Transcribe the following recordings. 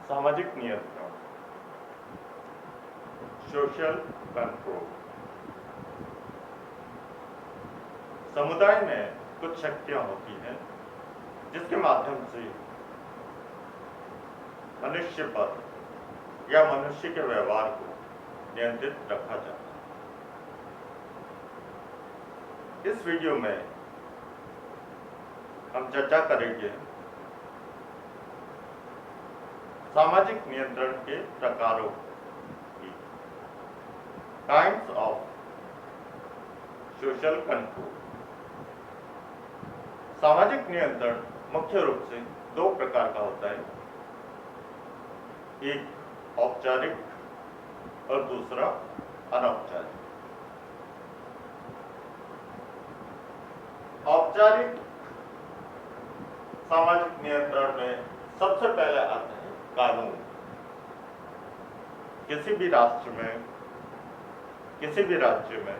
सामाजिक नियंत्रण, social control. समुदाय में कुछ शक्तियां होती हैं जिसके माध्यम से मनुष्य पर या मनुष्य के व्यवहार को नियंत्रित रखा जाता है। इस वीडियो में हम चर्चा करेंगे सामाजिक नियंत्रण के प्रकारों की, टाइप्स ऑफ सोशल कंट्रोल। सामाजिक नियंत्रण मुख्य रूप से दो प्रकार का होता है, एक औपचारिक और दूसरा अनौपचारिक। औपचारिक सामाजिक नियंत्रण में सबसे पहले आते हैं कानून। किसी भी राष्ट्र में, किसी भी राज्य में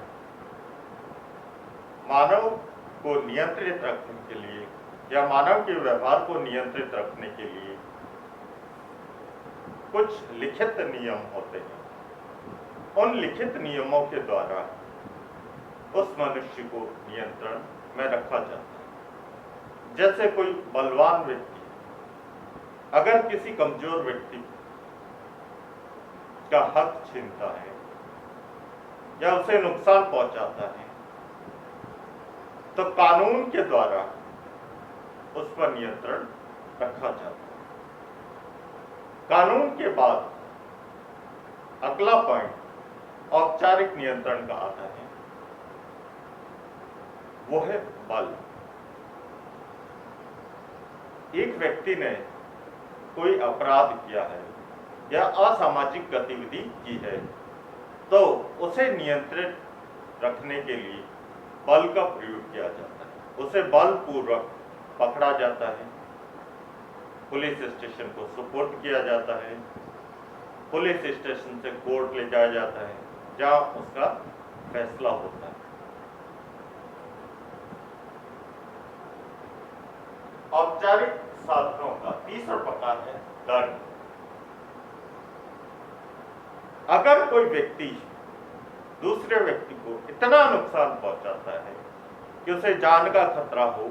मानव को नियंत्रित रखने के लिए या मानव के व्यवहार को नियंत्रित रखने के लिए कुछ लिखित नियम होते हैं। उन लिखित नियमों के द्वारा उस मनुष्य को नियंत्रण में रखा जाता है। जैसे कोई बलवान व्यक्ति अगर किसी कमजोर व्यक्ति का हक छीनता है या उसे नुकसान पहुंचाता है तो कानून के द्वारा उस पर नियंत्रण रखा जाता है। कानून के बाद अगला पॉइंट औपचारिक नियंत्रण का आता है, वो है बल। एक व्यक्ति ने कोई अपराध किया है या असामाजिक गतिविधि की है तो उसे नियंत्रित रखने के लिए बल का प्रयोग किया जाता है। उसे बलपूर्वक पकड़ा जाता है, पुलिस स्टेशन को सुपुर्द किया जाता है, पुलिस स्टेशन से कोर्ट ले जाया जाता है जहां उसका फैसला होता है। औपचारिक साधनों का तीसरा प्रकार है दंड। अगर कोई व्यक्ति दूसरे व्यक्ति को इतना नुकसान पहुंचाता है कि उसे जान का खतरा हो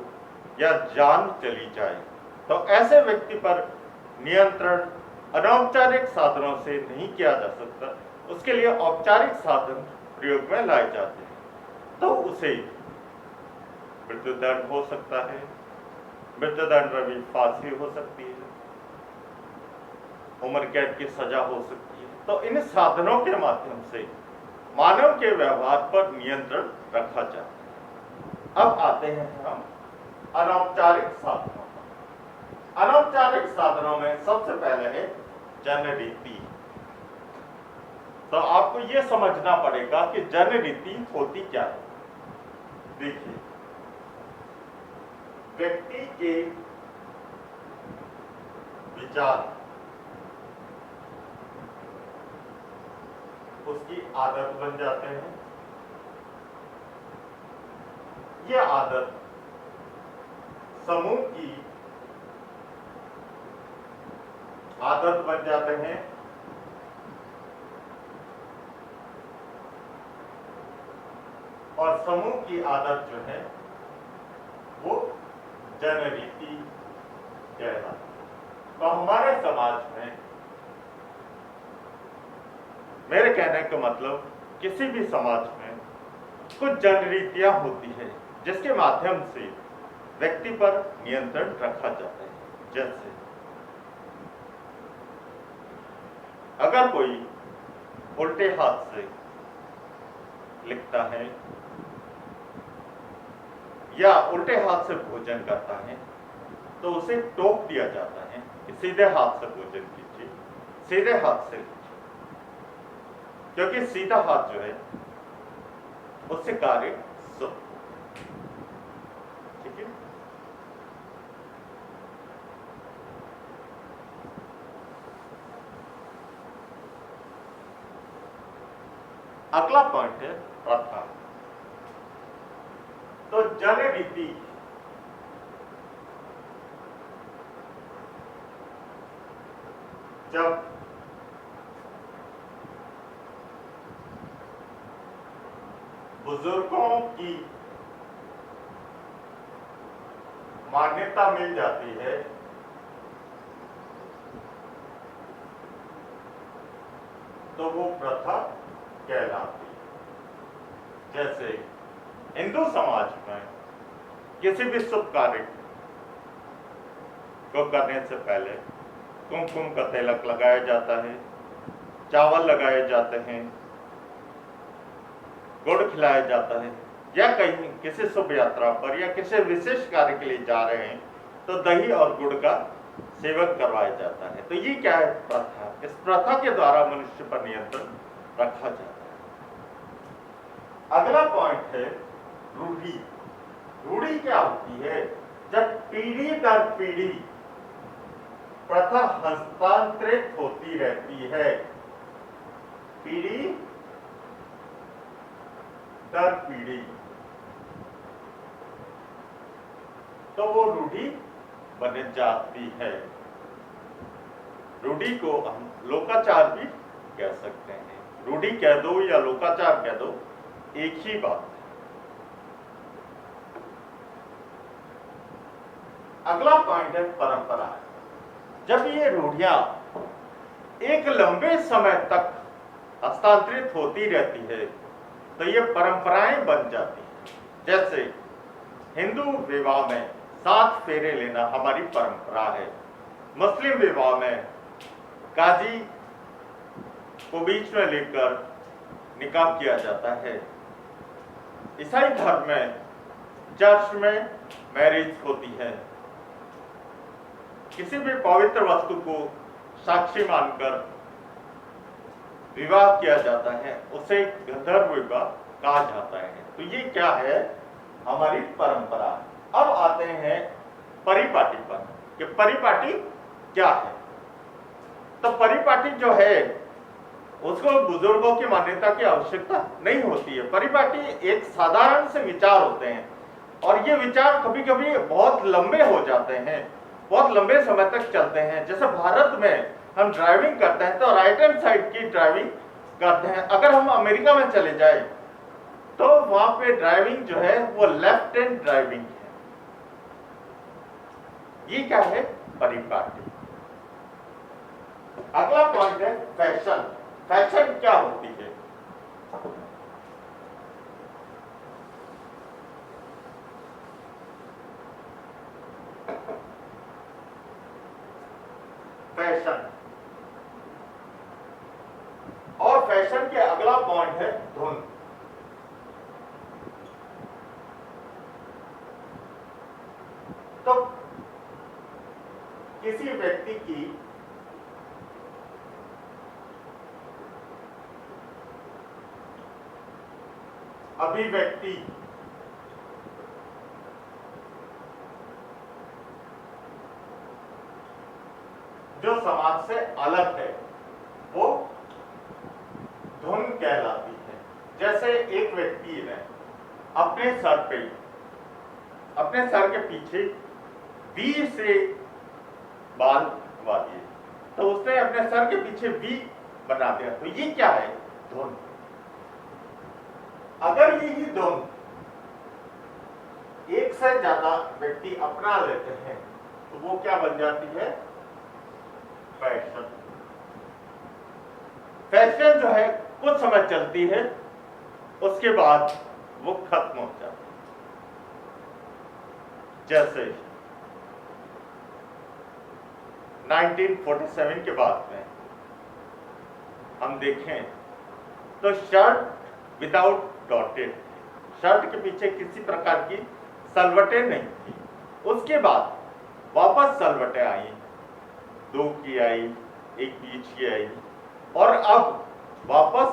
या जान चली जाए तो ऐसे व्यक्ति पर नियंत्रण अनौपचारिक साधनों से नहीं किया जा सकता। उसके लिए औपचारिक साधन प्रयोग में लाए जाते हैं। तो उसे मृत्युदंड हो सकता है, मृत्युदंड में भी फांसी हो सकती है, उम्र कैद की सजा हो सकती है। तो इन साधनों के माध्यम से मानव के व्यवहार पर नियंत्रण रखा जाता है। अब आते हैं हम अनौपचारिक साधनों पर। अनौपचारिक साधनों में सबसे पहले है जनरीति। तो आपको यह समझना पड़ेगा कि जनरीति होती क्या है। देखिए, व्यक्ति के विचार, उसकी आदत बन जाते हैं। यह आदत समूह की आदत बन जाते हैं और समूह की आदत जो है वो जनरीति कहलाती है। तो हमारे समाज में, मेरे कहने का मतलब, किसी भी समाज में कुछ जनरीतियां होती है जिसके माध्यम से व्यक्ति पर नियंत्रण रखा जाता है। जैसे अगर कोई उल्टे हाथ से लिखता है या उल्टे हाथ से भोजन करता है तो उसे टोक दिया जाता है कि सीधे हाथ से भोजन कीजिए, सीधे हाथ से लीजिए, क्योंकि सीधा हाथ जो है उससे कार्य शुभ। ठीक है। अगला पॉइंट है प्रथा। तो जनरीति जब बुजुर्गों की मान्यता मिल जाती है तो वो प्रथा कहलाती है। जैसे हिंदू समाज में किसी भी शुभ कार्य को करने से पहले कुमकुम का तिलक लगाया जाता है, चावल लगाए जाते हैं, गुड़ खिलाया जाता है, या कहीं किसी शुभ यात्रा पर या किसी विशेष कार्य के लिए जा रहे हैं तो दही और गुड़ का सेवन करवाया जाता है। तो ये क्या है? प्रथा। इस प्रथा के द्वारा मनुष्य पर नियंत्रण रखा जाता है। अगला पॉइंट है रूढ़ी। रूढ़ी क्या होती है? जब पीढ़ी दर पीढ़ी प्रथा हस्तांतरित होती रहती है, पीढ़ी दर पीढ़ी, तो वो रूढ़ी बन जाती है। रूढ़ी को हम लोकाचार भी कह सकते हैं। रूढ़ी कह दो या लोकाचार कह दो, एक ही बात है। अगला पॉइंट है परंपरा। जब ये रूढ़ियां एक लंबे समय तक हस्तांतरित होती रहती है तो ये परंपराएं बन जाती हैं। जैसे हिंदू विवाह में 7 फेरे लेना हमारी परंपरा है। मुस्लिम विवाह में काजी को बीच में लेकर निकाह किया जाता है। ईसाई धर्म में चर्च में मैरिज होती है। किसी भी पवित्र वस्तु को साक्षी मानकर विवाह किया जाता है, उसे गंधर्व विवाह कहा जाता है। तो ये क्या है? हमारी परंपरा। अब आते हैं परिपाटी पर कि परिपाटी क्या है। तो परिपाटी जो है उसको बुजुर्गों की मान्यता की आवश्यकता नहीं होती है। परिपाटी एक साधारण से विचार होते हैं और ये विचार कभी कभी बहुत लंबे हो जाते हैं, बहुत लंबे समय तक चलते हैं। जैसे भारत में हम ड्राइविंग करते हैं तो राइट हैंड साइड की ड्राइविंग करते हैं। अगर हम अमेरिका में चले जाए तो वहां पे ड्राइविंग जो है वो लेफ्ट हैंड ड्राइविंग है। ये क्या है? परिपाटी। अगला पॉइंट है फैशन। फैशन क्या होती है? फैशन। और फैशन के अगला पॉइंट है धुन। तो किसी व्यक्ति की अभिव्यक्ति जो समाज से अलग है वो धुन कहलाती है। जैसे एक व्यक्ति ने अपने सर के पीछे 20 से बाल बना दिए, तो उसने अपने सर के पीछे V बना दिया। तो ये क्या है? धुन। अगर यही धुन एक से ज्यादा व्यक्ति अपना लेते हैं तो वो क्या बन जाती है? फैशन। फैशन जो है कुछ समय चलती है, उसके बाद वो खत्म हो जाती है। जैसे 1947 के बाद में हम देखें तो शर्ट विदाउट डॉटेड, शर्ट के पीछे किसी प्रकार की सलवटें नहीं थी। उसके बाद वापस सलवटें आई, 2 की आई, 1 बीच की आई, और अब वापस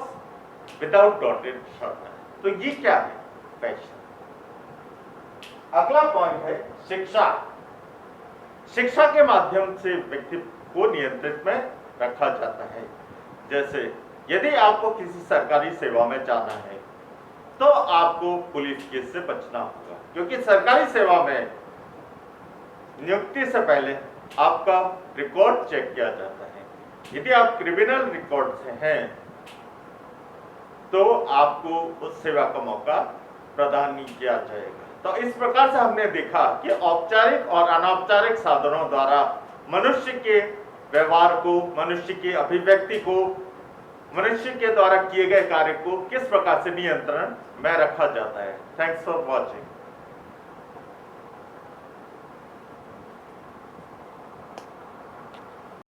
विदाउट डॉटेड शर्ट है। तो ये क्या है? फैशन। अगला पॉइंट है शिक्षा। शिक्षा के माध्यम से व्यक्ति को नियंत्रित में रखा जाता है। जैसे यदि आपको किसी सरकारी सेवा में जाना है तो आपको पुलिस केस से बचना होगा, क्योंकि सरकारी सेवा में नियुक्ति से पहले आपका रिकॉर्ड चेक किया जाता है। यदि आप क्रिमिनल रिकॉर्ड से हैं तो आपको उस सेवा का मौका प्रदान नहीं किया जाएगा। तो इस प्रकार से हमने देखा कि औपचारिक और अनौपचारिक साधनों द्वारा मनुष्य के व्यवहार को, मनुष्य की अभिव्यक्ति को, मनुष्य के द्वारा किए गए कार्य को किस प्रकार से नियंत्रण में रखा जाता है। Thanks for watching.